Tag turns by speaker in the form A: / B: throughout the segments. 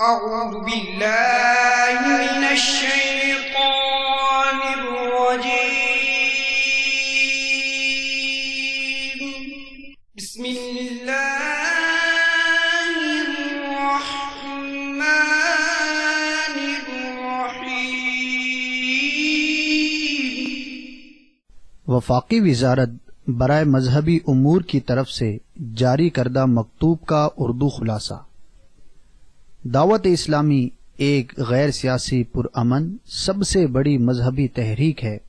A: अऊज़ु बिल्लाहि मिनश शैतानिर रजीम। बिस्मिल्लाहिर रहमानिर रहीम।
B: वफाकी वजारत बराए मजहबी उमूर की तरफ से जारी करदा मकतूब का उर्दू खुलासा। दावत इस्लामी एक गैर सियासी पुरअमन सबसे बड़ी मजहबी तहरीक है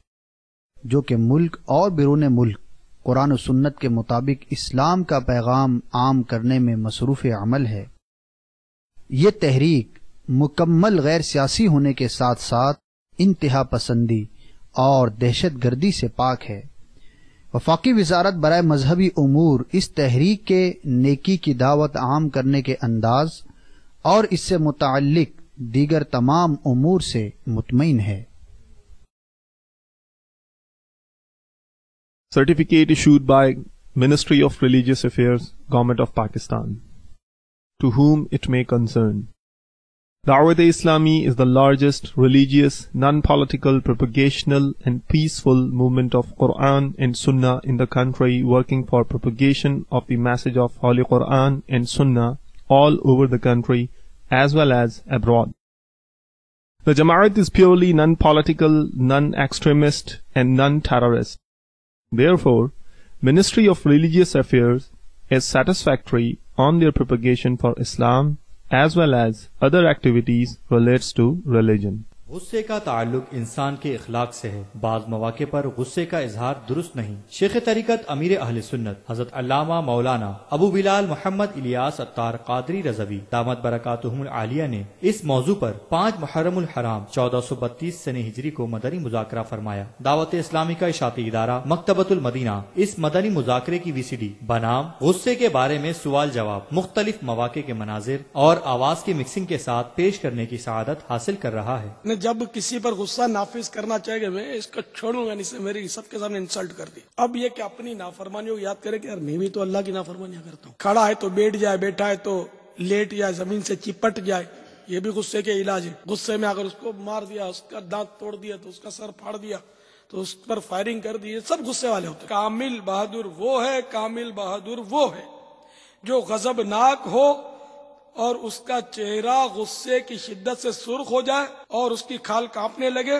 B: जो कि मुल्क और बिरून मुल्क कुरान और सुन्नत के मुताबिक इस्लाम का पैगाम आम करने में मसरूफ़ अमल है। ये तहरीक मुकम्मल गैर सियासी होने के साथ साथ इंतहा पसंदी और दहशत गर्दी से पाक है। वफाकी वजारत बराए मजहबी उमूर इस तहरीक के नेकी की दावत आम करने के अंदाज और इससे मुताल्लिक दीगर तमाम उमूर से मुतमईन है।
C: Certificate issued by Ministry of Religious Affairs, Government of Pakistan. To whom it may concern. Dawat-e-Islami is the largest religious, non-political, propagational and peaceful movement of Quran and Sunnah in the country, working for propagation of the message of Holy Quran and Sunnah all over the country as well as abroad. The Jamaat is purely non-political, non-extremist and non-terrorist. Therefore, Ministry of Religious Affairs is satisfactory on their propagation for Islam as well as other activities relates to religion.
D: गुस्से का ताल्लुक इंसान के इखलाक से है। बाज़ मौके पर गुस्से का इजहार दुरुस्त नहीं। शेख तरीकत अमीर अहले सुन्नत हजरत अल्लामा मौलाना अबू बिलाल मोहम्मद इलियास अत्तार कादरी रज़वी दामत बरकातुहुमुल आलिया ने इस मौजू पर 5 मुहर्रमुल हराम 1432 सने हिजरी को मदनी मुज़ाकरा फरमाया। दावत इस्लामी का इशाती इदारा मकतबतुल मदीना इस मदनी मुज़ाकरे की VCD बनाम गुस्से के बारे में सवाल जवाब मुख्तलिफ मौके के मनाजिर और आवाज की मिक्सिंग के साथ पेश करने की सआदत हासिल कर रहा है।
E: जब किसी पर गुस्सा नाफिज करना चाहिए मैं इसको छोड़ूंगा नहीं, से मेरी सबके सामने इंसल्ट कर दी। अब ये कि अपनी नाफरमानियों को याद करे कि यार मैं भी तो अल्लाह की नाफरमानियां करता हूँ। खड़ा है तो बैठ जाए, बैठा है तो लेट जाए, जमीन से चिपट जाए, ये भी गुस्से के इलाज है। गुस्से में अगर उसको मार दिया, उसका दांत तोड़ दिया, तो उसका सर फाड़ दिया, तो उस पर फायरिंग कर दी, सब गुस्से वाले होते हैं। कामिल बहादुर वो है, कामिल बहादुर वो है जो गजबनाक हो और उसका चेहरा गुस्से की शिद्दत से सुर्ख हो जाए और उसकी खाल कांपने लगे,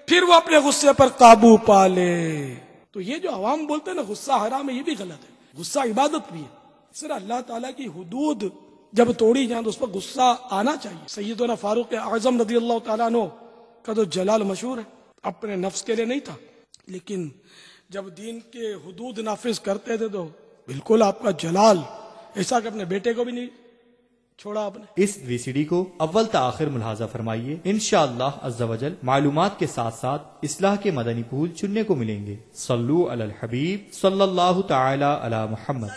E: फिर वो अपने गुस्से पर काबू पा ले। तो ये जो अवाम बोलते हैं ना गुस्सा हराम है, ये भी गलत है। गुस्सा इबादत भी है। सिर्फ अल्लाह ताला की हुदूद जब तोड़ी जाए तो उस पर गुस्सा आना चाहिए। सैयदना फारूक आजम रज़ियल्लाहु ताला अन्हु का तो जलाल मशहूर है, अपने नफ्स के लिए नहीं था, लेकिन जब दीन के हुदूद नाफिज करते थे तो बिल्कुल आपका जलाल, ऐसा कि अपने बेटे को भी नहीं छोड़ा आपने। इस VCD को अव्वल ता आखिर मुलाहाजा फरमाइए। इंशाअल्लाह अज़्ज़ा वजल मालूमात के साथ साथ इस्लाह के मदनी फूल चुनने को मिलेंगे। सल्लु अलल हबीब सल्लल्लाहु तआला अला मुहम्मद।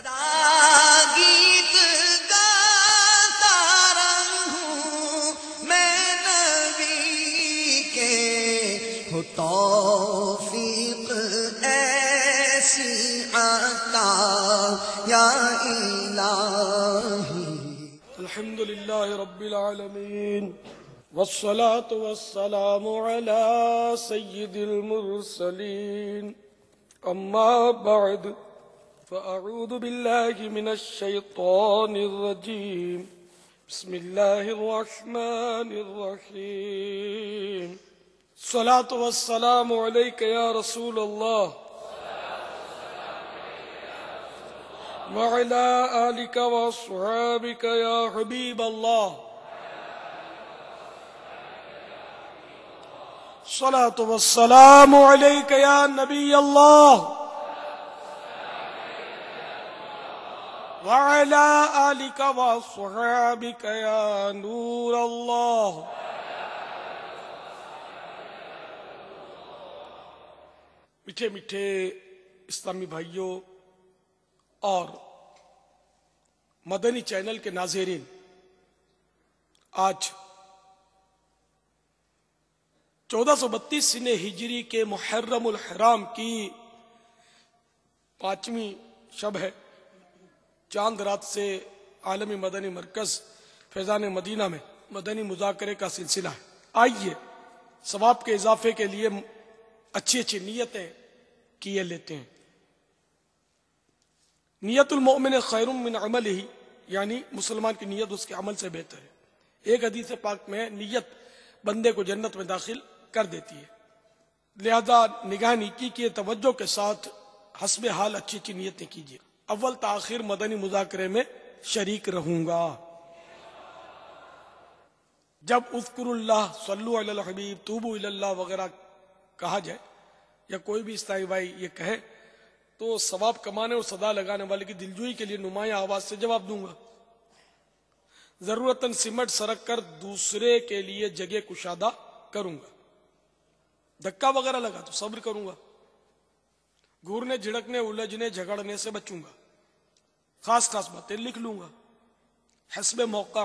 A: तौफीक ऐसी आता या इलाही।
E: अल्हम्दुलिल्लाह रब्बिल आलमीन वस्सलातु वस्सलामु अला सय्यिदिल मुरसलीन अम्मा बअद फअऊज़ु बिल्लाहि मिनश शैतानिर रजीम बिस्मिल्लाहिर रहमानिर रहीम। सलातु वस्सलामु अलैका या रसूल अल्लाह वअला आलिका व अस्हाबिका या हबीब अल्लाह। सलातु वस्सलामु अलैका या नबी अल्लाह वअला आलिका व अस्हाबिका या नूर अल्लाह। मीठे मीठे इस्लामी भाइयों और मदनी चैनल के नाज़रीन, आज 1432 सने हिजरी के मुहर्रमुल हराम की 5वीं शब है। चांद रात से आलमी मदनी मरकज फैजान मदीना में मदनी मुज़ाकरे का सिलसिला है। आइए सवाब के इजाफे के लिए अच्छी अच्छी नीयतें किए लेते हैं। नियतुल मोमिन खैरुम मिन अमलिही, यानी मुसलमान की नीयत उसके अमल से बेहतर है। एक हदीस पाक में नियत बंदे को जन्नत में दाखिल कर देती है। लिहाजा निगाह नीकी के तवज्जो के साथ हस्बे हाल अच्छी अच्छी नीयतें कीजिए। अव्वल ताखिर मदनी मुज़ाकरे में शरीक रहूंगा। जब उज़्कुरुल्लाह सल्लु अलल हबीब तूबू इलल्लाह वगैरह कहा जाए या कोई भी इस्ताई भाई ये कहे तो सवाब कमाने और सदा लगाने वाले की दिलजोई के लिए नुमाया आवाज से जवाब दूंगा। जरूरतन सिमट सरक कर दूसरे के लिए जगह कुशादा करूंगा। धक्का वगैरह लगा तो सब्र करूंगा। घूरने झिड़कने उलझने झगड़ने से बचूंगा। खास खास बातें लिख लूंगा। हस्बे मौका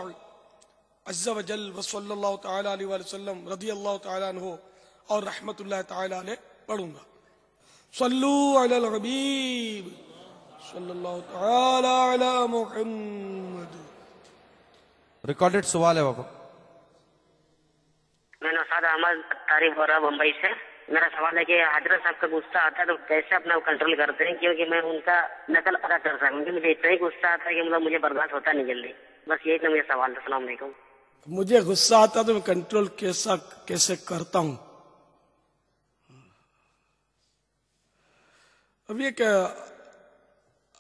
E: अज़्ज़ा वजल व सल्लल्लाहु तआला अलैहि वसल्लम रदियल्लाहु तआला अन्हु और रहमतुल्लाह तआला अलैह पढ़ूंगा। सल्लू अलल हबीब सल्लल्लाहु तआला अला मुहम्मद।
F: रिकॉर्डेड सवाल है बाबा।
G: मैं नौशाद अहमद तारीफ हो रहा मुंबई से। मेरा सवाल है कि हजरत साहब का गुस्सा आता है तो कैसे अपना कंट्रोल करते हैं, क्योंकि मैं उनका नकल अदा कर सकता हूँ। मुझे इतना ही गुस्सा आता है कि मतलब मुझे बर्दाश्त होता नहीं जल्दी। बस यही तो मेरा सवाल था। अस्सलाम वालेकुम।
E: मुझे गुस्सा आता तो मैं कंट्रोल कैसे करता हूं। अब ये क्या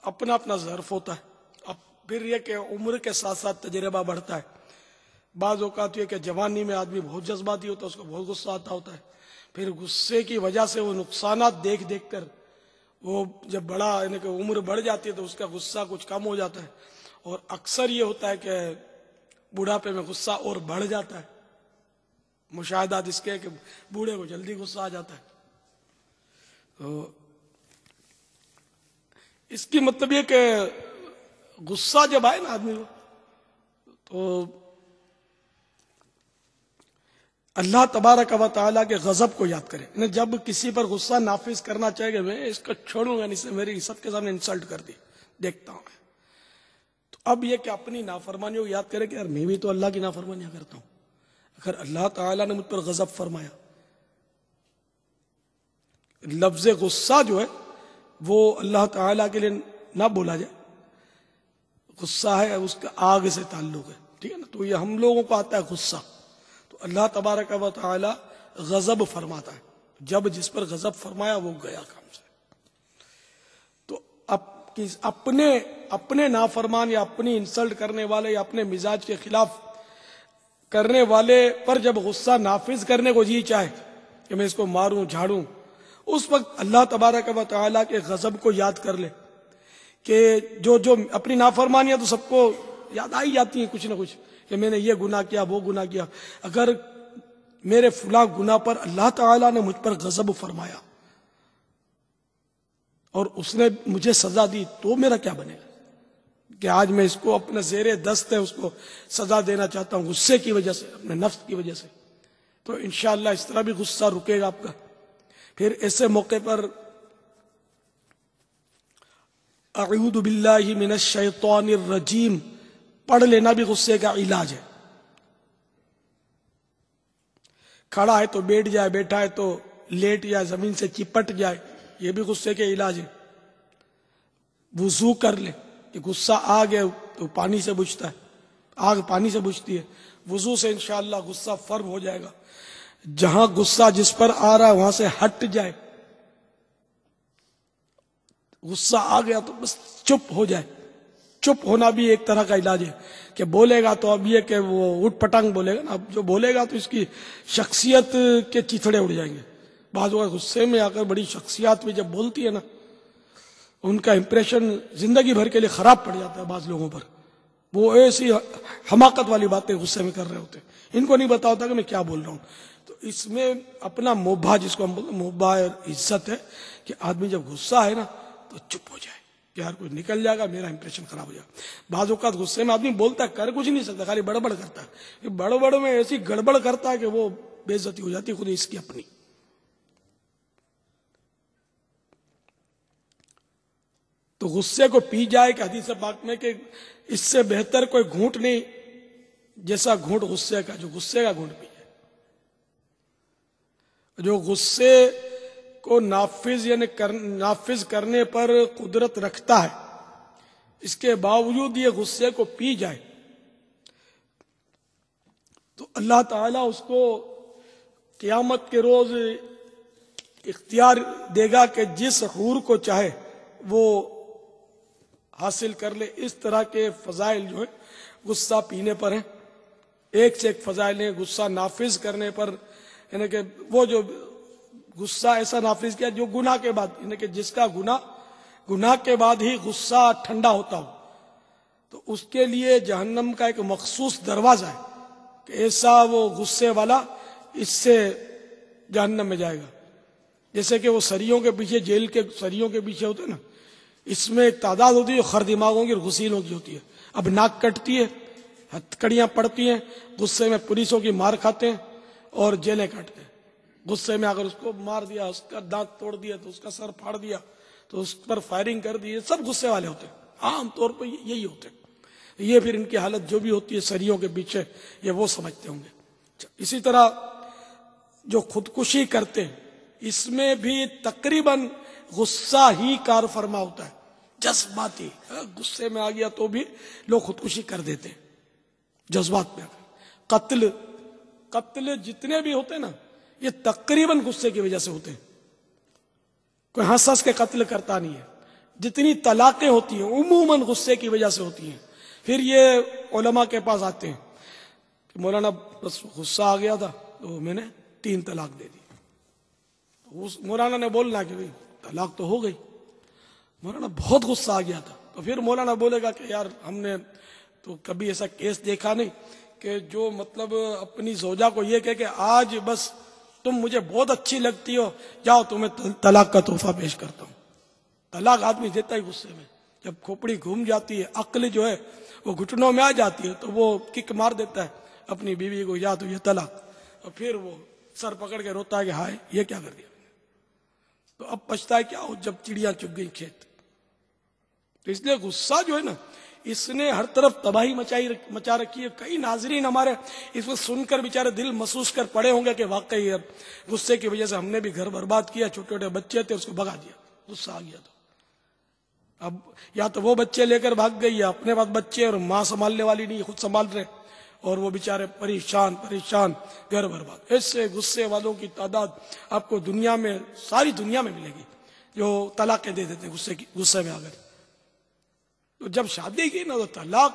E: अपना अपना ज़र्फ होता है। अब फिर ये कि उम्र के साथ साथ तजर्बा बढ़ता है। बाज़ औक़ात ये कि जवानी में आदमी बहुत जज्बाती होता है, उसको बहुत गुस्सा आता होता है। फिर गुस्से की वजह से वो नुकसानात देख देख कर वो जब बड़ा यानी कि उम्र बढ़ जाती है तो उसका गुस्सा कुछ कम हो जाता है। और अक्सर ये होता है कि बुढ़ापे में गुस्सा और बढ़ जाता है। मुशाहिदात इसके है कि बूढ़े को जल्दी गुस्सा आ जाता है। तो इसकी मतलब ये कि गुस्सा जब आए ना आदमी को तो अल्लाह तबारक व तआला के गजब को याद करे। न जब किसी पर गुस्सा नाफिज करना चाहेगा मैं इसको छोड़ूंगा नहीं, से मेरी सबके सामने इंसल्ट कर दी देखता हूं मैं। तो अब ये कि अपनी नाफरमानियों को याद करे कि यार मैं भी तो अल्लाह की नाफरमानियां करता हूं। अगर अल्लाह ताला ने मुझ पर गजब फरमाया, लफ्ज गुस्सा जो है वो अल्लाह ताला के लिए ना बोला जाए। गुस्सा है उसका आग से ताल्लुक है, ठीक है ना। तो ये हम लोगों को आता है गुस्सा, तो अल्लाह तबारक व तआला गजब फरमाता है। जब जिस पर गजब फरमाया वो गया काम से। तो अपने नाफरमान या अपनी इंसल्ट करने वाले या अपने मिजाज के खिलाफ करने वाले पर जब गुस्सा नाफिज करने को जी चाहे कि मैं इसको मारूं झाड़ूं, उस वक्त अल्लाह तबारक व तआला के गजब को याद कर ले कि जो अपनी नाफरमानियां तो सबको याद आई जाती हैं कुछ ना कुछ कि मैंने ये गुनाह किया वो गुनाह किया। अगर मेरे फुला गुनाह पर अल्लाह ताला ने मुझ पर गजब फरमाया और उसने मुझे सजा दी तो मेरा क्या बनेगा कि आज मैं इसको अपने ज़ेरे दस्त है उसको सजा देना चाहता हूं गुस्से की वजह से, अपने नफ्स की वजह से। तो इंशाअल्लाह इस तरह भी गुस्सा रुकेगा आपका। फिर ऐसे मौके पर अऊज़ु बिल्लाहि मिनश शैतानिर रजीम पढ़ लेना भी गुस्से का इलाज है। खड़ा है तो बैठ जाए, बैठा है तो लेट जाए, जमीन से चिपट जाए, ये भी गुस्से के इलाज है। वुजू कर ले कि गुस्सा आ गया तो पानी से बुझता है, आग पानी से बुझती है। वुजू से इंशाअल्लाह गुस्सा फर्म हो जाएगा। जहां गुस्सा जिस पर आ रहा है वहां से हट जाए। गुस्सा आ गया तो बस चुप हो जाए। चुप होना भी एक तरह का इलाज है कि बोलेगा तो अब ये कि वो उठ पटांग बोलेगा ना, अब जो बोलेगा तो इसकी शख्सियत के चिथड़े उड़ जाएंगे। बाज़ वक़्त गुस्से में आकर बड़ी शख्सियत भी जब बोलती है ना, उनका इंप्रेशन जिंदगी भर के लिए खराब पड़ जाता है। बाज़ लोगों पर वो ऐसी हमाकत वाली बातें गुस्से में कर रहे होते हैं, इनको नहीं पता होता कि मैं क्या बोल रहा हूँ। तो इसमें अपना मोहब्बा, जिसको हम बोलते हैं मोहब्बा और इज्जत है कि आदमी जब गुस्सा है ना तो चुप हो जाए कि यार कोई निकल जाएगा, मेरा इंप्रेशन खराब हो जाएगा। बाज़ औक़ात गुस्से में आदमी बोलता है, कर कुछ नहीं सकता, खाली बड़बड़ करता है। बड़बड़ में ऐसी गड़बड़ करता है कि वो बेइज्जती हो जाती है खुद इसकी अपनी। तो गुस्से को पी जाए कि हदीस पाक में कि इससे बेहतर कोई घूंट नहीं जैसा घूंट गुस्से का, जो गुस्से का घूंट पिए, जो गुस्से को नाफिज करने पर कुदरत रखता है, इसके बावजूद ये गुस्से को पी जाए तो अल्लाह ताला उसको क़यामत के रोज इख्तियार देगा कि जिस हूर को चाहे वो हासिल कर ले। इस तरह के फजाइल जो है गुस्सा पीने पर है। एक से एक फजाइल है गुस्सा नाफिज करने पर, यानी कि वो जो गुस्सा ऐसा नाफिज किया जो गुनाह के बाद, यानी कि जिसका गुनाह के बाद ही गुस्सा ठंडा होता हो, तो उसके लिए जहन्नम का एक मखसूस दरवाजा है कि ऐसा वो गुस्से वाला इससे जहन्नम में जाएगा। जैसे कि वो सरियों के पीछे, जेल के सरियों के पीछे होते हैं ना, इसमें एक तादाद होती है खर दिमागों की और गुसीलों की होती है। अब नाक कटती है, हथकड़ियां पड़ती हैं, गुस्से में पुलिसों की मार खाते हैं और जेलें काटते हैं। गुस्से में अगर उसको मार दिया, उसका दांत तोड़ दिया, तो उसका सर फाड़ दिया, तो उस पर फायरिंग कर दी, सब गुस्से वाले होते हैं। आमतौर पर यही होते हैं। ये फिर इनकी हालत जो भी होती है सरियों के पीछे, ये वो समझते होंगे। इसी तरह जो खुदकुशी करते हैं, इसमें भी तकरीबन गुस्सा ही कार फरमा होता है, जज्बाती। गुस्से में आ गया तो भी लोग खुदकुशी कर देते हैं, जज्बात में आकर। कत्ल जितने भी होते हैं ना, ये तकरीबन गुस्से की वजह से होते हैं। कोई हंस हंस के कत्ल करता नहीं है। जितनी तलाकें होती हैं उमूमन गुस्से की वजह से होती हैं। फिर ये उलमा के पास आते हैं कि मौलाना बस गुस्सा आ गया था तो मैंने 3 तलाक दे दी। उस मौलाना ने बोलना कि भाई तलाक तो हो गई, मौलाना बहुत गुस्सा आ गया था। तो फिर मौलाना बोलेगा कि यार हमने तो कभी ऐसा केस देखा नहीं कि जो मतलब अपनी जोजा को ये कहे कि आज बस तुम मुझे बहुत अच्छी लगती हो, जाओ तुम्हें तलाक का तोहफा पेश करता हूं। तलाक आदमी देता ही गुस्से में। जब खोपड़ी घूम जाती है, अक्ल जो है वो घुटनों में आ जाती है, तो वो किक मार देता है अपनी बीवी को, या तो ये तलाक, और फिर वो सर पकड़ के रोता है कि हाय ये क्या कर दिया। तो अब पछता है क्या हो जब चिड़िया चुग गई खेत। तो इसलिए गुस्सा जो है ना, इसने हर तरफ तबाही मचा रखी है। कई नाजरीन हमारे इसको सुनकर बेचारे दिल महसूस कर पड़े होंगे कि वाकई अब गुस्से की वजह से हमने भी घर बर्बाद किया, छोटे छोटे बच्चे थे उसको भगा दिया, गुस्सा आ गया। तो अब या तो वो बच्चे लेकर भाग गई, या अपने पास बच्चे और माँ संभालने वाली नहीं, खुद संभाल रहे, और वो बेचारे परेशान, घर बर्बाद। ऐसे गुस्से वालों की तादाद आपको दुनिया में, सारी दुनिया में मिलेगी, जो तलाकें दे देते हैं गुस्से में आकर। तो जब शादी की ना, तो तलाक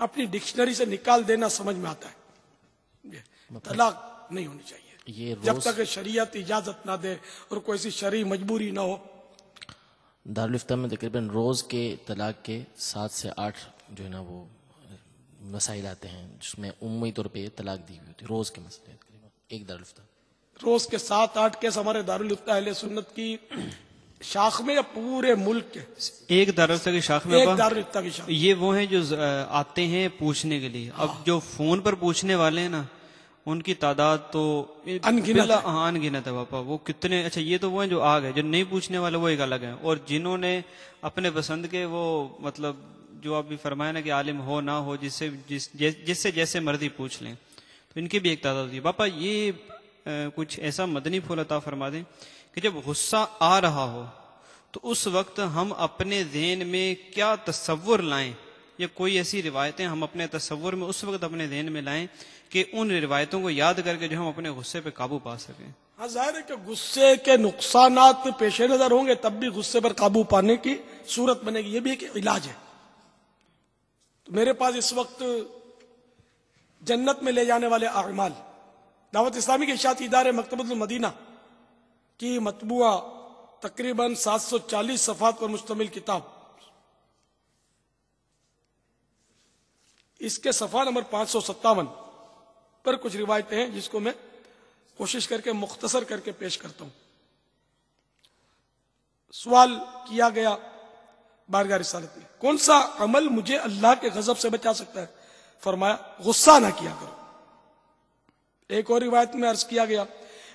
E: अपनी डिक्शनरी से निकाल देना समझ में आता है। तलाक नहीं होनी चाहिए जब तक शरीयत इजाजत ना दे और कोई ऐसी शरई मजबूरी ना हो।
H: दारुल इफ्ता में तकरीबन रोज के तलाक के 7 से 8 जो है ना वो मसाइल आते हैं, जिसमें उम्मी तौर पे तलाक दी हुई होती है। रोज के मसले तकरीबन एक दारुल इफ्ता,
E: रोज के 7-8 केस हमारे दारुल इफ्ता अहले सुन्नत की शाख में या पूरे मुल्क के?
I: एक दारुल इफ्ता की शाख में,
E: एक दारुल इफ्ता की शाख।
I: ये वो हैं जो आते हैं पूछने के लिए। अब जो फोन पर पूछने वाले हैं ना, उनकी तादाद तो अनगिनत है पापा। वो कितने, अच्छा ये तो वो हैं जो आ गए, जो नहीं पूछने वाले वो एक अलग है। और जिन्होंने अपने पसंद के वो मतलब जो आप भी फरमाया ना कि आलिम हो ना हो, जिससे जैसे मर्जी पूछ लें, तो इनकी भी एक तादाद होती है। पापा ये कुछ ऐसा मदनी फूल अता फरमा दें कि जब गुस्सा आ रहा हो तो उस वक्त हम अपने ज़हन में क्या तसव्वुर लाएं, या कोई ऐसी रिवायतें हम अपने तसव्वुर में उस वक्त अपने ज़हन में लाएं कि उन रिवायतों को याद करके जो हम अपने गुस्से पे काबू पा सकें।
E: हाँ, जाहिर है कि गुस्से के नुकसानात पेश नजर होंगे, तब भी गुस्से पर काबू पाने की सूरत बनेगी। ये भी एक इलाज है। तो मेरे पास इस वक्त जन्नत में ले जाने वाले अमाल, दावत इस्लामी के इरशाद इदारे मकतबतुल मदीना की मतबूआ तकरीबन 740 सफ़हात पर मुश्तमिल किताब, इसके सफ़ा नंबर 557 पर कुछ रिवायतें हैं जिसको मैं कोशिश करके मुख्तसर करके पेश करता हूं। सवाल किया गया बारगाह रिसालत में, कौन सा अमल मुझे अल्लाह के गजब से बचा सकता है? फरमाया गुस्सा ना किया करो। एक और रिवायत में अर्ज किया गया,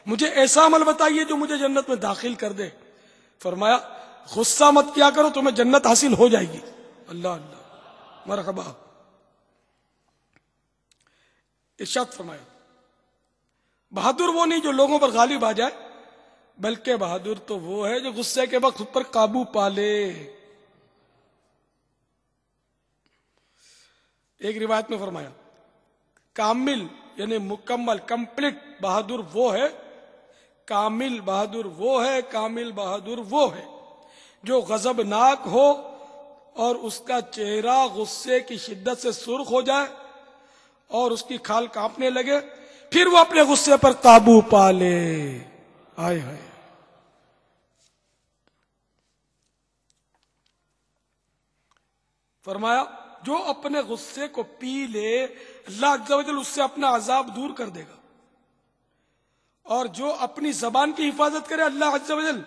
E: मुझे ऐसा अमल बताइए जो मुझे जन्नत में दाखिल कर दे। फरमाया गुस्सा मत किया करो, तुम्हें जन्नत हासिल हो जाएगी। अल्लाह अल्लाह, मरहबा। इरशाद फरमाया, बहादुर वो नहीं जो लोगों पर गालिब आ जाए, बल्कि बहादुर तो वो है जो गुस्से के वक्त उस पर काबू पा ले। एक रिवायत में फरमाया, कामिल यानी मुकम्मल, कंप्लीट बहादुर वो है, कामिल बहादुर वो है, कामिल बहादुर वो है जो गजबनाक हो और उसका चेहरा गुस्से की शिद्दत से सुर्ख हो जाए और उसकी खाल कांपने लगे, फिर वो अपने गुस्से पर काबू पा ले। आए हाय, फरमाया जो अपने गुस्से को पी ले, अल्लाह अज़्ज़ा वजल उससे अपना अजाब दूर कर देगा, और जो अपनी जबान की हिफाजत करे, अल्लाह अज़्ज़ा वजल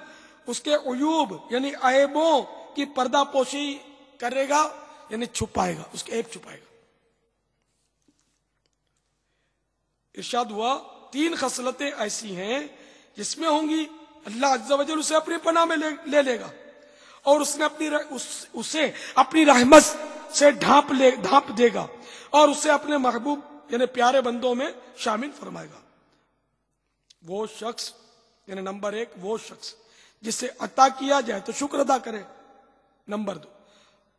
E: उसके उयूब यानी ऐबों की पर्दापोशी करेगा, यानी छुपाएगा, उसके ऐब छुपाएगा। इरशाद हुआ, 3 खसलतें ऐसी हैं जिसमें होंगी अल्लाह अज़्ज़ा वजल उसे अपनी पनाह में ले लेगा और उसने उसे अपनी रहमत से ढांप देगा और उसे अपने महबूब यानी प्यारे बंदों में शामिल फरमाएगा। वो शख्स यानी नंबर 1 वो शख्स जिसे अता किया जाए तो शुक्र अदा करे, नंबर 2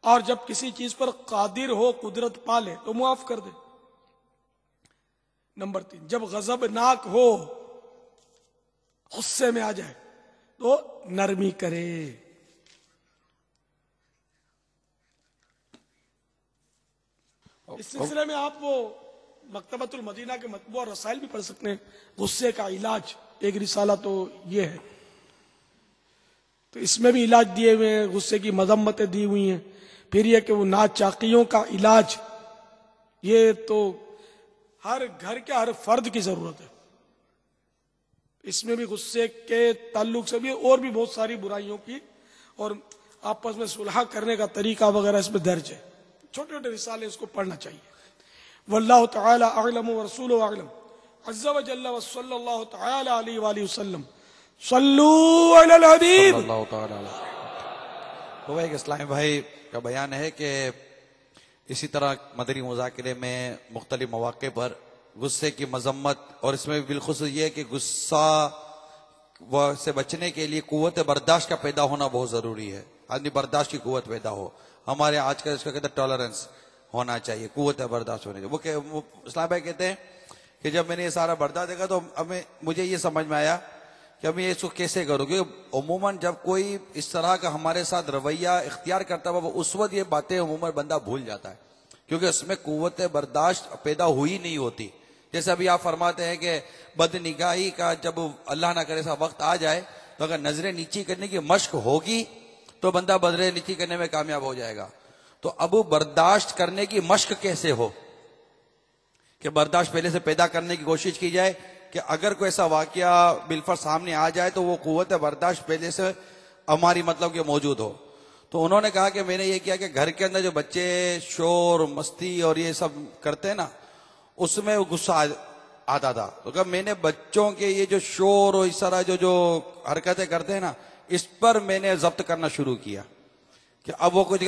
E: और जब किसी चीज पर कादिर हो, कुदरत पाले तो मुआफ कर दे, नंबर 3 जब गजबनाक हो, गुस्से में आ जाए तो नरमी करे। इस सिलसिले में आप वो मकतबतुल मदीना के मतबू और रसाइल भी पढ़ सकते हैं, गुस्से का इलाज एक रिसाला तो ये है, तो इसमें भी इलाज दिए हुए हैं, गुस्से की मजम्मतें दी हुई हैं। फिर यह कि वो नाचाकियों का इलाज, ये तो हर घर के हर फर्द की जरूरत है। इसमें भी गुस्से के ताल्लुक से भी और भी बहुत सारी बुराइयों की और आपस में सुलह करने का तरीका वगैरह इसमें दर्ज है। छोटे छोटे रिसाले इसको पढ़ना चाहिए। वल्लाहु तआला अअलम व रसूलुहु अअलम अज़्ज़ा व जल्ला व सल्लल्लाहु तआला अलैहि व सल्लम। सल्लू अलल हबीब।
F: तो एक इस्लामी भाई का बयान है कि इसी तरह मदनी मुज़ाकिरे में मुख्तलिफ मौक़े पर गुस्से की मजम्मत, और इसमें बिलखुसूस ये कि गुस्सा से बचने के लिए कुव्वत बर्दाश्त का पैदा होना बहुत जरूरी है। आदमी बर्दाश्त की कुव्वत पैदा हो, हमारे आज का इसका कहते हैं टॉलरेंस होना चाहिए, कुव्वत बर्दाश्त होनी चाहिए। वो इस्लाम भाई कहते हैं कि जब मैंने ये सारा बर्दाश्त देखा तो मुझे ये समझ में आया कि अब ये इसको कैसे करूँ, क्योंकि उमूमन जब कोई इस तरह का हमारे साथ रवैया इख्तियार करता है, उस वक्त ये बातें उमूमन बंदा भूल जाता है, क्योंकि उसमें कुव्वत बर्दाश्त पैदा हुई नहीं होती। जैसे अभी आप फरमाते हैं कि बदनिगाही का जब अल्लाह ना करे ऐसा वक्त आ जाए, तो अगर नजरें नीची करने की मश्क होगी तो बंदा बदरे नीची करने में कामयाब हो जाएगा। तो अब बर्दाश्त करने की मश्क कैसे हो कि बर्दाश्त पहले से पैदा करने की कोशिश की जाए कि अगर कोई ऐसा वाकया बिलफर सामने आ जाए तो वो कुव्वत बर्दाश्त पहले से हमारी मतलब कि मौजूद हो। तो उन्होंने कहा कि मैंने ये किया कि घर के अंदर जो बच्चे शोर मस्ती और ये सब करते हैं ना, उसमें गुस्सा आता था। तो कब मैंने बच्चों के ये जो शोर और इस तरह जो हरकतें करते हैं ना, इस पर मैंने जब्त करना शुरू किया कि अब वो कुछ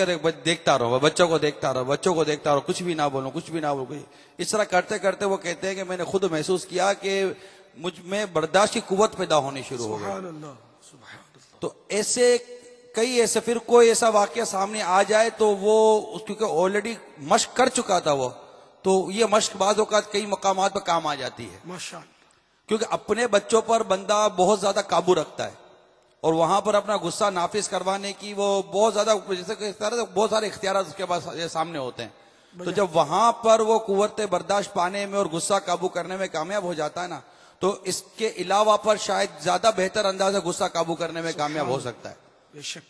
F: देखता रहो, बच्चों को देखता रहो, कुछ भी ना बोलो, कुछ भी ना बोलो। इस तरह करते करते वो कहते हैं कि मैंने खुद महसूस किया कि मुझ में बर्दाश्त की कुव्वत पैदा होनी शुरू हो गई। तो ऐसे कई ऐसे फिर कोई ऐसा वाकया सामने आ जाए तो वो क्योंकि ऑलरेडी मश्क कर चुका था वो, तो ये मश्क बाज़ औक़ात कई मकामात पर काम आ जाती है
E: माशाअल्लाह,
F: क्योंकि अपने बच्चों पर बंदा बहुत ज्यादा काबू रखता है और वहां पर अपना गुस्सा नाफिज करवाने की वो बहुत ज्यादा, जैसे इस तरह बहुत सारे इख्तियार उसके पास सामने होते हैं। तो जब वहां पर वो कुव्वत बर्दाश्त पाने में और गुस्सा काबू करने में कामयाब हो जाता है ना, तो इसके अलावा पर शायद ज्यादा बेहतर अंदाज से गुस्सा काबू करने में कामयाब हो सकता है।
E: बेशक।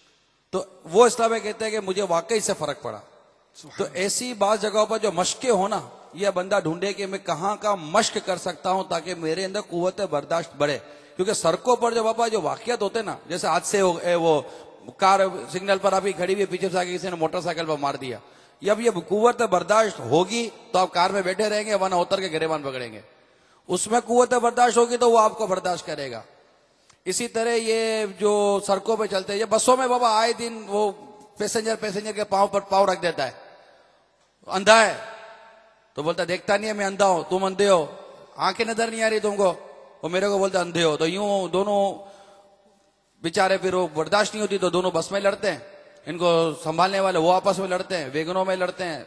F: तो वो इस्लाम में कहते हैं कि मुझे वाकई से फर्क पड़ा। तो ऐसी बात जगहों पर जो मशकें हो ना, यह बंदा ढूंढे कि मैं कहाँ का मश्क कर सकता हूं ताकि मेरे अंदर कुव्वत बर्दाश्त बढ़े। क्योंकि सड़कों पर जो बाबा जो वाकयात होते ना, जैसे हादसे वो कार सिग्नल पर अभी खड़ी हुई पीछे से आके किसी ने मोटरसाइकिल पर मार दिया, जब ये कुव्वत बर्दाश्त होगी तो आप कार में बैठे रहेंगे, वरना उतर के गिरेबान पकड़ेंगे। उसमें कुव्वत बर्दाश्त होगी तो वो आपको बर्दाश्त करेगा। इसी तरह ये जो सड़कों पे चलते हैं, ये बसों में बाबा आए दिन वो पैसेंजर के पांव पर पांव रख देता है, अंधा है तो बोलता देखता नहीं है मैं अंधा हूं, तुम अंधे हो, आंखें नजर नहीं आ रही तुमको, वो मेरे को बोलता अंधे हो। तो यूं दोनों बेचारे फिर वो बर्दाश्त नहीं होती तो दोनों बस में लड़ते हैं, इनको संभालने वाले वो आपस में लड़ते हैं, वेगनों में लड़ते हैं,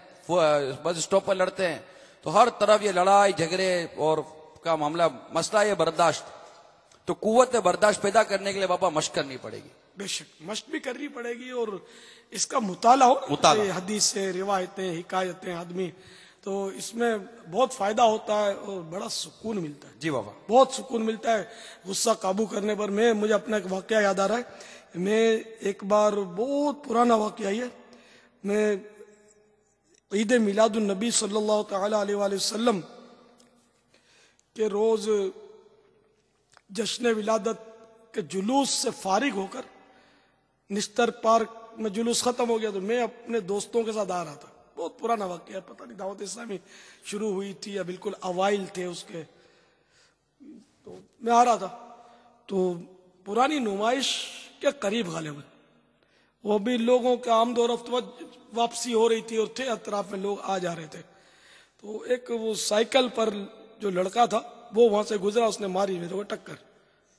F: बस स्टॉप पर लड़ते हैं। तो हर तरफ ये लड़ाई झगड़े और का मामला मसला ये बर्दाश्त। तो कुव्वत बर्दाश्त पैदा करने के लिए बाबा मशक करनी पड़ेगी।
E: बेशक मशक भी करनी पड़ेगी और इसका मुताला हो,
F: मुताला।
E: हदीस से रिवायतें हिकायतें आदमी, तो इसमें बहुत फायदा होता है और बड़ा सुकून मिलता है।
F: जी बाबा,
E: बहुत सुकून मिलता है गुस्सा काबू करने पर। मुझे अपना एक वाकया याद आ रहा है। मैं एक बार, बहुत पुराना वाकया है, मैं ईद मिलादुन नबी सल्लल्लाहु तआला अलैहि वसल्लम के रोज जश्न विलादत के जुलूस से फारिग होकर निस्तर पार्क में जुलूस खत्म हो गया तो मैं अपने दोस्तों के साथ आ रहा था। बहुत पुराना वाकया है, पता नहीं दावत इस्लामी शुरू हुई थी या बिल्कुल अवाइल थे उसके। तो मैं आ रहा था तो पुरानी नुमाइश के करीब गालिबन वो भी लोगों के आमदोरफ्त वापसी हो रही थी और थे अतराफ में लोग आ जा रहे थे। तो एक वो साइकिल पर जो लड़का था वो वहां से गुजरा, उसने मारी मेरे को टक्कर,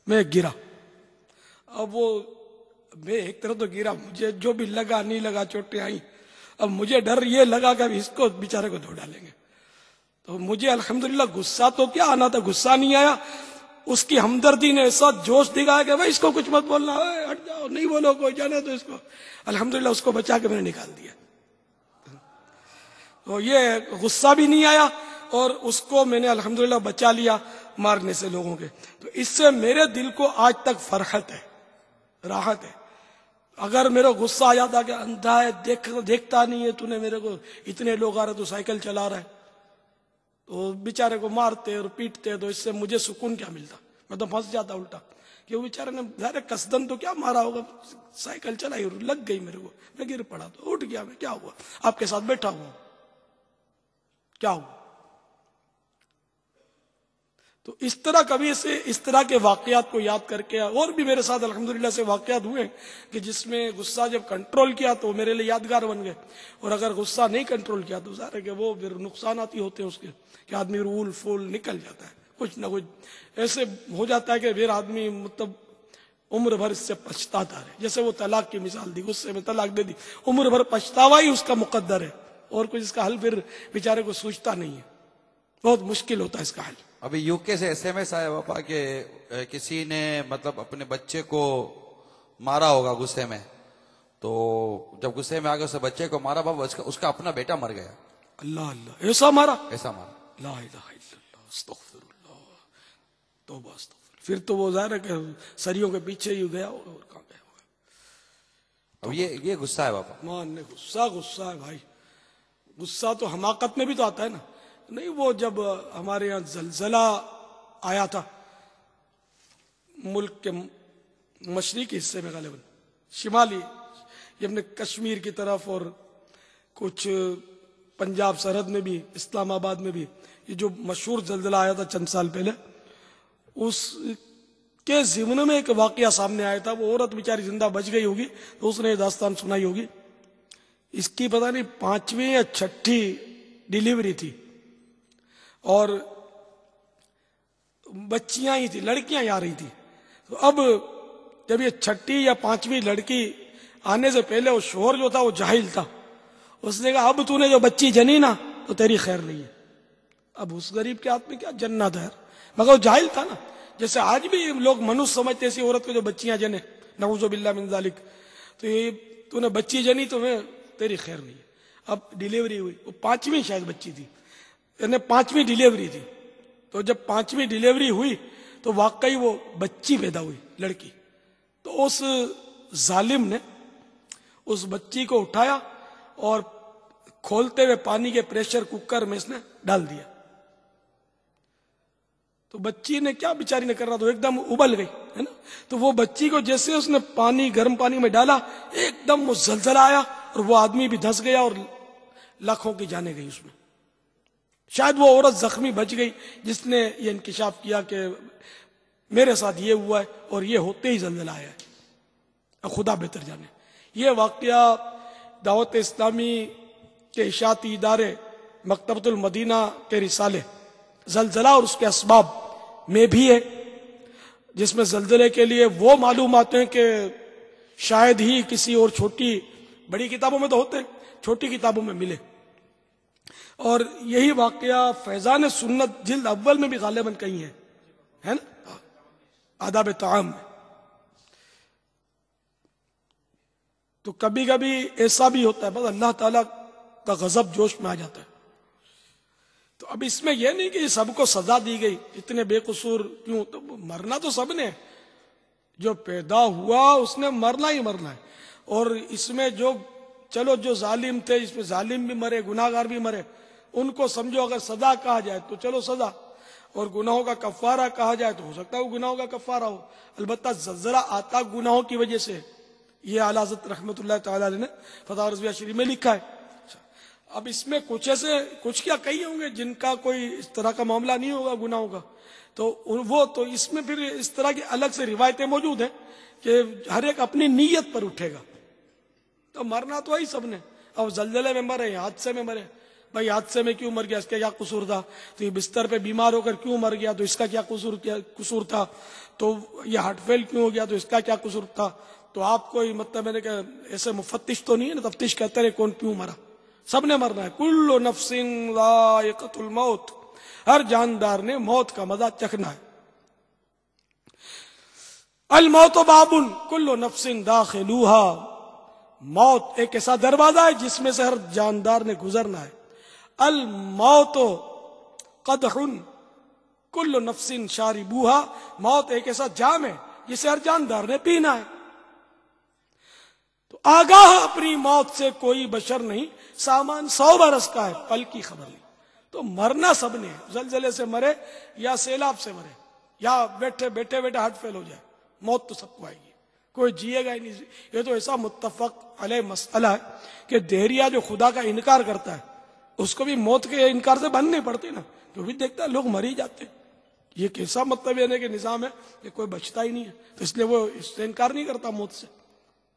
E: मैं गिरा। अब वो मैं एक तरफ तो गिरा, मुझे जो भी लगा नहीं लगा चोटें आई। अब मुझे डर ये लगा कि इसको बेचारे को धो डालेंगे। तो मुझे अल्हम्दुलिल्लाह गुस्सा तो क्या आना था, गुस्सा नहीं आया। उसकी हमदर्दी ने ऐसा जोश दिखाया कि भाई इसको कुछ मत बोलना, हट जाओ, नहीं बोलो, कोई जाने तो इसको। अल्हम्दुलिल्लाह उसको बचा के मैंने निकाल दिया। तो ये गुस्सा भी नहीं आया और उसको मैंने अल्हम्दुलिल्लाह बचा लिया मारने से लोगों के। तो इससे मेरे दिल को आज तक फरहत है, राहत है। अगर मेरा गुस्सा आ जाता कि अंधा है, देखता नहीं है तूने मेरे को, इतने लोग आ रहे तो साइकिल चला रहा है, तो बेचारे को मारते और पीटते, तो इससे मुझे सुकून क्या मिलता, मैं तो फंस जाता उल्टा कि वो बेचारे ने ज़ाहिर कसदन तो क्या मारा होगा, साइकिल चलाई और लग गई मेरे को, मैं गिर पड़ा तो उठ गया मैं, क्या हुआ, आपके साथ बैठा हुआ, क्या हुआ। तो इस तरह कभी से इस तरह के वाकयात को याद करके, और भी मेरे साथ अल्हम्दुलिल्लाह से वाकयात हुए कि जिसमें गुस्सा जब कंट्रोल किया तो मेरे लिए यादगार बन गए, और अगर गुस्सा नहीं कंट्रोल किया तो ज़ाहिर है कि वो फिर नुकसानाती होते हैं उसके, कि आदमी रूल फूल निकल जाता है, कुछ ना कुछ ऐसे हो जाता है कि फिर आदमी मतलब उम्र भर इससे पछताता है। जैसे वो तलाक की मिसाल दी, गुस्से में तलाक दे दी, उम्र भर पछतावा ही उसका मुकद्दर है, और कुछ इसका हल फिर बेचारे को सूझता नहीं है, बहुत मुश्किल होता है इसका हल।
F: अभी यूके से SMS आया पापा कि किसी ने मतलब अपने बच्चे को मारा होगा गुस्से में, तो जब गुस्से में आगे उस बच्चे को मारा बाबा, उसका अपना बेटा मर गया।
E: अल्लाह अल्लाह, ऐसा मारा,
F: ऐसा मारा,
E: ला इलाहा इल्लल्लाह, अस्तगफिरुल्लाह, तौबा अस्तगफिर। फिर तो वो ज़ाहिर है कि सरियों के पीछे ही गया होगा, और कहाँ गया होगा।
F: अब ये गुस्सा है बाबा,
E: मानने गुस्सा है भाई। गुस्सा तो हमाकत में भी तो आता है ना। नहीं, वो जब हमारे यहाँ जलजला आया था मुल्क के मशरिकी हिस्से में, गालिबन शिमाली, ये अपने कश्मीर की तरफ और कुछ पंजाब सरहद में भी, इस्लामाबाद में भी, ये जो मशहूर जलजला आया था चंद साल पहले, उसके ज़िम्न में एक वाकया सामने आया था। वो औरत बेचारी जिंदा बच गई होगी तो उसने दास्तान सुनाई होगी। इसकी पता नहीं 5वीं या 6ठी डिलीवरी थी और बच्चियां ही थी, लड़कियां आ रही थी। तो अब जब ये 6ठी या 5वीं लड़की आने से पहले वो शोहर जो था वो जाहिल था, उसने कहा अब तूने जो बच्ची जनी ना तो तेरी खैर नहीं है। अब उस गरीब के हाथ में क्या जन्नत है, मगर वो जाहिल था ना। जैसे आज भी लोग मनुष्य समझते ऐसी औरत को जो बच्चियां जने, नऊज़ु बिल्लाह मिन ज़ालिक, तो ये तूने बच्ची जनी तो मैं तेरी खैर नहीं है। अब डिलीवरी हुई, वो 5वीं शायद बच्ची थी, यानी 5वीं डिलीवरी थी। तो जब 5वीं डिलीवरी हुई तो वाकई वो बच्ची पैदा हुई, लड़की। तो उस जालिम ने उस बच्ची को उठाया और खोलते हुए पानी के प्रेशर कुकर में इसने डाल दिया। तो बच्ची ने क्या बेचारी ने कर रहा, तो एकदम उबल गई, है ना। तो वो बच्ची को जैसे उसने पानी, गर्म पानी में डाला, एकदम वो जलजला आया और वो आदमी भी धंस गया और लाखों की जाने गई उसमें। शायद वो औरत जख्मी बच गई जिसने ये इंकिशाफ किया कि मेरे साथ ये हुआ है और ये होते ही जलजला आया है, खुदा बेहतर जाने। ये वाकया दावत इस्लामी के इशाती इदारे मकतबतुल मदीना के रिसाले जलजला और उसके असबाब में भी है, जिसमें जलजले के लिए वो मालूमात हैं कि शायद ही किसी और छोटी बड़ी किताबों में तो होते हैं, छोटी किताबों में मिले। और यही वाकया फैजान सुन्नत जिल्द अव्वल में भी गालिबन कहीं है ना, आदाब ताम में। तो कभी कभी ऐसा भी होता है, बस अल्लाह ताला का गजब जोश में आ जाता है। तो अब इसमें यह नहीं कि सबको सजा दी गई, इतने बेकसूर क्यों, तो मरना तो सबने, जो पैदा हुआ उसने मरना ही मरना है। और इसमें जो चलो जो जालिम थे, इसमें जालिम भी मरे, गुनाहगार भी मरे, उनको समझो अगर सजा कहा जाए तो चलो सजा, और गुनाहों का कफारा कहा जाए तो हो सकता है वो गुनाहों का कफारा हो। अलबत्ता जलजला आता गुनाहों की वजह से, ये आला हज़रत रहमतुल्लाह तआला ने फतवा रज़विया शरीफ में लिखा है। अब इसमें कुछ ऐसे, कुछ क्या कई होंगे जिनका कोई इस तरह का मामला नहीं होगा गुनाहों का, तो वो तो इसमें फिर इस तरह की अलग से रिवायतें मौजूद हैं कि हर एक अपनी नीयत पर उठेगा। तो मरना तो ही सबने, अब जलजले में मरे, हादसे में मरे, भाई हादसे में क्यों मर गया, इसका क्या कसूर था, तो ये बिस्तर पे बीमार होकर क्यों मर गया, तो इसका क्या कसूर था, तो ये हार्ट फेल क्यों हो गया, तो इसका क्या कसूर था। तो आप कोई मतलब मैंने कहा ऐसे मुफत्तिश तो नहीं है ना, तफ्तीश कहते रहे कौन क्यों मरा, सबने मरना है। कुल्लु नफ्सिन ज़ाइक़तुल मौत, हर जानदार ने मौत का मजा चखना है। अल मौत बाबुन कुल्लु नफ्सिन दाखिलूहा, मौत एक ऐसा दरवाजा है जिसमें से हर जानदार ने गुजरना है। अल मौत कदहुन कुल्लु नफ्सिन शारिबूहा, मौत एक ऐसा जाम है जिसे हर जानदार ने पीना है। तो आगाह अपनी मौत से कोई बशर नहीं, सामान 100 बरस का है, पल की खबर नहीं। तो मरना सबने है, जलजले से मरे या सैलाब से मरे या बैठे बैठे हार्ट फेल हो जाए, मौत तो सबको आएगी, कोई जिएगा ही नहीं। ये तो ऐसा मुत्तफक अलैह मसला है कि देहरिया जो खुदा का इनकार करता है उसको भी मौत के इनकार से बननी पड़ती ना, तो भी देखता है लोग मर ही जाते। ये कैसा मतलब यानी कि निजाम है कि कोई बचता ही नहीं है, तो इसलिए वो इससे इनकार नहीं करता मौत से।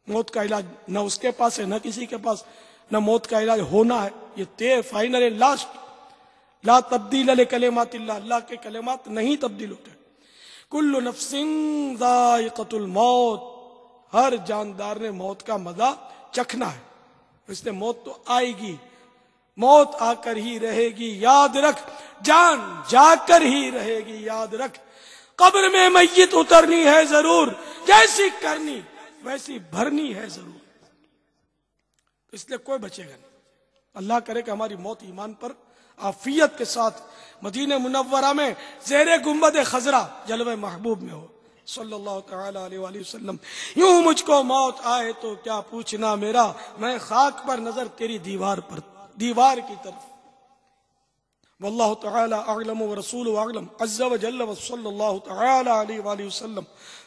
E: मौत का इलाज न उसके पास है न किसी के पास, न मौत का इलाज होना है, ये तय फाइनल है, लास्ट। ला तब्दील ले कलिमातिल्लाह, अल्लाह के कलिमात नहीं तब्दील होते। कुल्लु नफ्सिन ज़ाइक़तुल मौत, हर जानदार ने मौत का मजा चखना है, इसलिए मौत तो आएगी, मौत आकर ही रहेगी, याद रख, जान जाकर ही रहेगी, याद रख। कब्र में मैयत उतरनी है जरूर, जैसी करनी वैसी भरनी है जरूर, इसलिए कोई बचेगा नहीं। अल्लाह करे कि हमारी मौत ईमान पर आफियत के साथ मदीने मुनव्वरा में ज़ेरे गुंबद खजरा जलवे महबूब में हो, सल्लल्लाहु तआला अलैहि वसल्लम। यूं मुझको मौत आए तो क्या पूछना मेरा, मैं खाक पर नजर तेरी दीवार की तरफ। वल्लाहु तआला अअलम व रसूलुहु अअलम अज़्ज़ा व जल्ल व सल्लल्लाहु तआला अलैहि वसल्लम।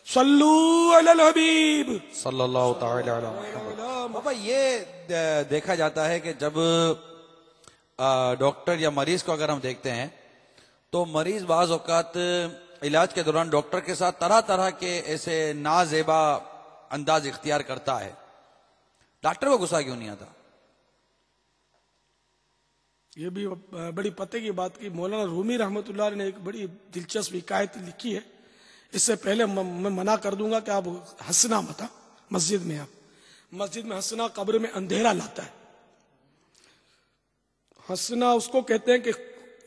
E: सल्लू अलल हबीब
F: सल्लल्लाहु तआला अलैहि वसल्लम। बाबा ये देखा जाता है कि जब डॉक्टर या मरीज को अगर हम देखते हैं तो मरीज बाज़ औक़ात इलाज के दौरान डॉक्टर के साथ तरह तरह के ऐसे नाजेबा अंदाज इख्तियार करता है, डॉक्टर को गुस्सा क्यों नहीं आता?
E: ये भी बड़ी पते की बात की, मौलाना रूमी रहमतुल्लाह ने एक बड़ी दिलचस्प हिकायत लिखी है। इससे पहले मैं मना कर दूंगा कि आप हंसना मत, मस्जिद में आप मस्जिद में हंसना कब्र में अंधेरा लाता है। हंसना उसको कहते हैं कि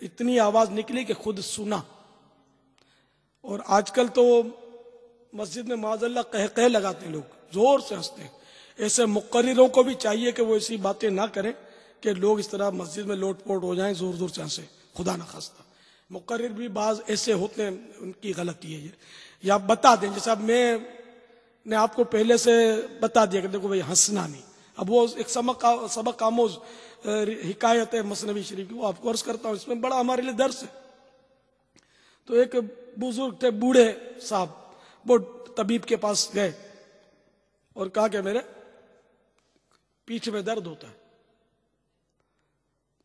E: इतनी आवाज निकली कि खुद सुना। और आजकल तो मस्जिद में माज़अल्लाह कह लगाते हैं, लोग जोर से हंसते हैं। ऐसे मुक़र्रिरों को भी चाहिए कि वो ऐसी बातें ना करें कि लोग इस तरह मस्जिद में लोटपोट हो जाएं, जोर जोर से हंसे, खुदा ना खास्ता। मुक़र्रिर भी बाज ऐसे होते हैं, उनकी गलती है ये, या बता दें। जैसे अब मैंने आपको पहले से बता दिया कि देखो भाई हंसना नहीं। अब वो एक सबक आमोज हिकायत है मसनवी शरीफ की, वो आपको अर्ज करता हूँ, इसमें बड़ा हमारे लिए दर्स है। तो एक बुजुर्ग थे, बूढ़े साहब, वो तबीब के पास गए और कहा कि मेरे पीठ में दर्द होता है।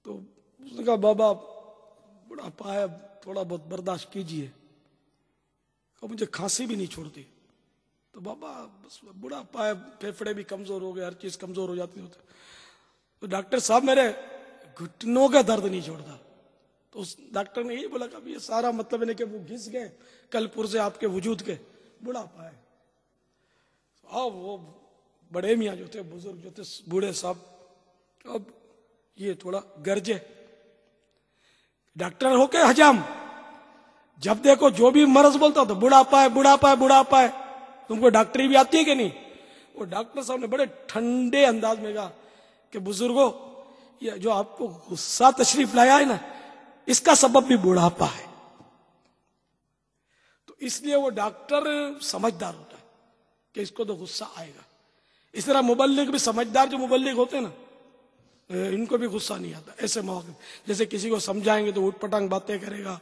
E: तो उसने कहा बाबा बुढ़ापा है, थोड़ा बहुत बर्दाश्त कीजिए, और मुझे खांसी भी नहीं छोड़ती। तो बाबा बस बुढ़ापा है, फेफड़े भी कमजोर हो गए, हर चीज कमजोर हो जाती होती। तो डॉक्टर साहब मेरे घुटनों का दर्द नहीं छोड़ता। तो उस डॉक्टर ने यही बोला कि ये सारा मतलब है कि वो घिस गए कलपुर से आपके वजूद के, बुढ़ापा है। अब वो बड़े मियाँ जो थे, बुजुर्ग जो थे, बूढ़े साहब, अब ये थोड़ा गरजे, डॉक्टर होके हजाम, जब देखो जो भी मर्ज बोलता तो बुढ़ापा है, बुढ़ापा है, बुढ़ापा है। तुमको डॉक्टरी भी आती है कि नहीं? वो डॉक्टर साहब ने बड़े ठंडे अंदाज में कहा कि बुजुर्गों, ये जो आपको गुस्सा तशरीफ लाया है ना, इसका सबब भी बुढ़ापा है। तो इसलिए वो डॉक्टर समझदार होता है कि इसको तो गुस्सा आएगा। इस तरह मुबल्लिग भी समझदार, जो मुबल्लिग होते हैं ना, इनको भी गुस्सा नहीं आता ऐसे मौके। जैसे किसी को समझाएंगे तो उठ पटांग बातें करेगा,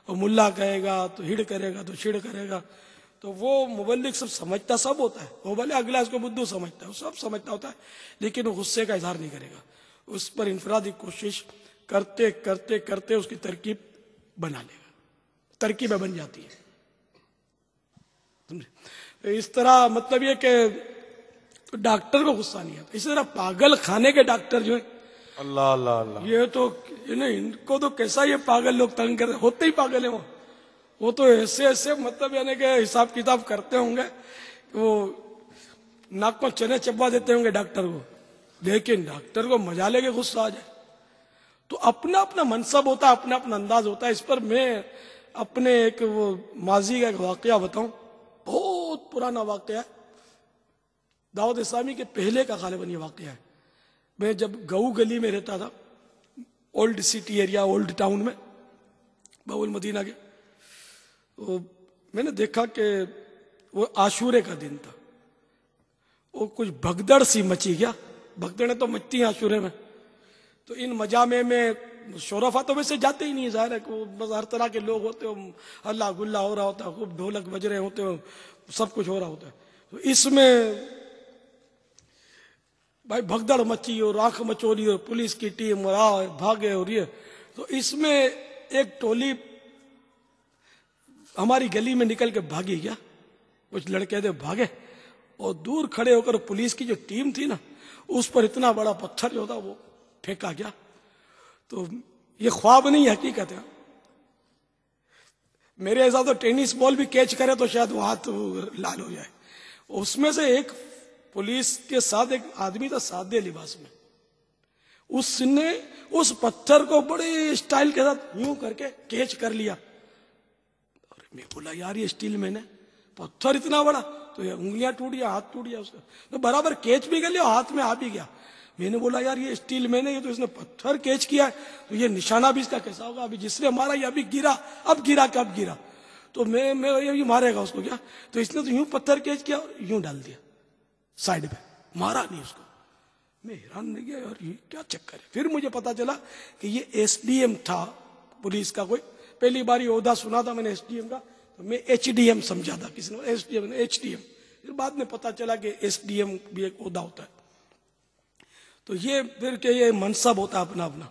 E: और मुल्ला कहेगा तो हिड़ करेगा तो छिड़ करेगा। तो वो मुबल्लिग सब समझता सब होता है, वो भले अगला इसको बुद्धू समझता है, वो सब समझता होता है, लेकिन वो गुस्से का इजहार नहीं करेगा। उस पर इंफरादी कोशिश करते करते करते उसकी तरकीब बना लेगा, तरकीबें बन जाती है। समझे? इस तरह मतलब ये कि तो डॉक्टर को गुस्सा नहीं आता। इसी तरह पागल खाने के डॉक्टर जो है,
F: अल्लाह अल्लाह अल्लाह,
E: ये तो इनको तो कैसा ये पागल लोग तंग करते, होते ही पागल है वो तो ऐसे ऐसे मतलब यानी कि हिसाब किताब करते होंगे, वो नाक को चने चबा देते होंगे डॉक्टर को, लेकिन डॉक्टर को मजा लेके गुस्सा आ जाए। तो अपना अपना मनसब होता है, अपना अपना अंदाज होता है। इस पर मैं अपने एक वो माजी का एक वाकया बताऊं, बहुत पुराना वाकया है, दावत इस्लामी के पहले का गालिबन ये वाकया है। मैं जब गऊ गली में रहता था, old city area, old town में, बाउल मदीना के, तो मैंने देखा कि वो आशूरे का दिन था, वो कुछ भगदड़ सी मची गया। भगदड़ें तो मचती हैं आशूरे में। तो इन मजामे में शोरफा तो वैसे जाते ही नहीं, जाहिर है कि बस हर तरह के लोग होते हो, हल्ला गुल्ला हो रहा होता है, खूब ढोलक बज रहे होते हो, सब कुछ हो रहा होता है। तो इसमें भाई भगदड़ मची और आंख मचोरी और पुलिस की टीम और भागे और ये, तो इसमें एक टोली हमारी गली में निकल के भागी गया। कुछ लड़के थे भागे और दूर खड़े होकर पुलिस की जो टीम थी ना, उस पर इतना बड़ा पत्थर जो था वो फेंका गया। तो ये ख्वाब नहीं, हकीकत है। मेरे हिसाब तो टेनिस बॉल भी कैच करे तो शायद वो हाथ लाल हो जाए। उसमें से एक पुलिस के साथ एक आदमी था सादे लिबास में, उसने उस पत्थर को बड़े स्टाइल के साथ यूं करके कैच कर लिया। और मैं बोला यार ये स्टील मैन है, पत्थर इतना बड़ा, तो ये उंगलियां टूट गया, हाथ टूट गया उसका, तो बराबर कैच भी कर लिया, हाथ में आ भी गया। मैंने बोला यार ये स्टील मैन है, ये तो इसने पत्थर कैच किया है, तो ये निशाना भी इसका कैसा होगा? अभी जिसने मारा ये अभी गिरा, अब गिरा कब गिरा, तो मैं ये मारेगा उसको क्या? तो इसने तो यूं पत्थर कैच किया और यूं डाल दिया साइड पे, मारा नहीं उसको। मैं हैरान रह गया यार ये क्या चक्कर है। फिर मुझे पता चला कि ये एसडीएम था पुलिस का कोई, पहली बार ये ओहदा सुना था मैंने एसडीएम का, तो मैं एचडीएम समझा था, किसी ने एसडीएम एचडीएम, फिर बाद में पता चला कि एसडीएम भी एक ओहदा होता है। तो ये फिर के ये मनसब होता है अपना अपना,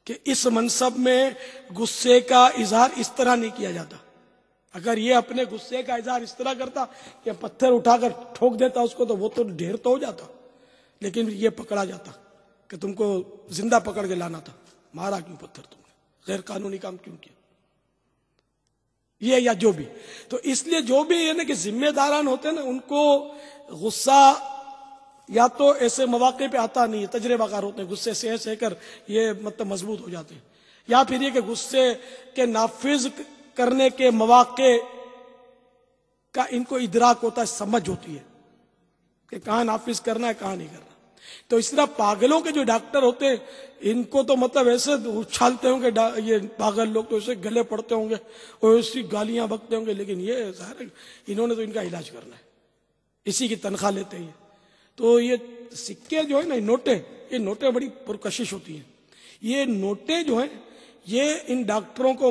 E: कि इस मनसब में गुस्से का इजहार इस तरह नहीं किया जाता। अगर ये अपने गुस्से का इजहार इस तरह करता कि पत्थर उठाकर ठोक देता उसको, तो वो तो ढेर तो हो जाता, लेकिन ये पकड़ा जाता कि तुमको जिंदा पकड़ के लाना था, मारा क्यों पत्थर तुमने, गैर कानूनी काम क्यों किया, ये या जो भी। तो इसलिए जो भी है ना कि जिम्मेदारान होते हैं ना, उनको गुस्सा या तो ऐसे मौके पे आता नहीं है, तजर्बाकार होते हैं, गुस्से से सहकर ये मतलब मजबूत हो जाते हैं, या फिर ये कि गुस्से के नाफिज करने के मौके का इनको इदराक होता है, समझ होती है कि कहाँ नाफिज करना है कहाँ नहीं करना। तो इस तरह पागलों के जो डॉक्टर होते हैं, इनको तो मतलब ऐसे उछालते होंगे ये पागल लोग, तो ऐसे गले पड़ते होंगे और ऐसी गालियां बकते होंगे, लेकिन ये जाहिर है इन्होंने तो इनका इलाज करना है, इसी की तनख्वाह लेते हैं। तो ये सिक्के जो है ना, ये नोटें बड़ी पुरकशिश होती हैं। ये नोटें जो हैं ये इन डॉक्टरों को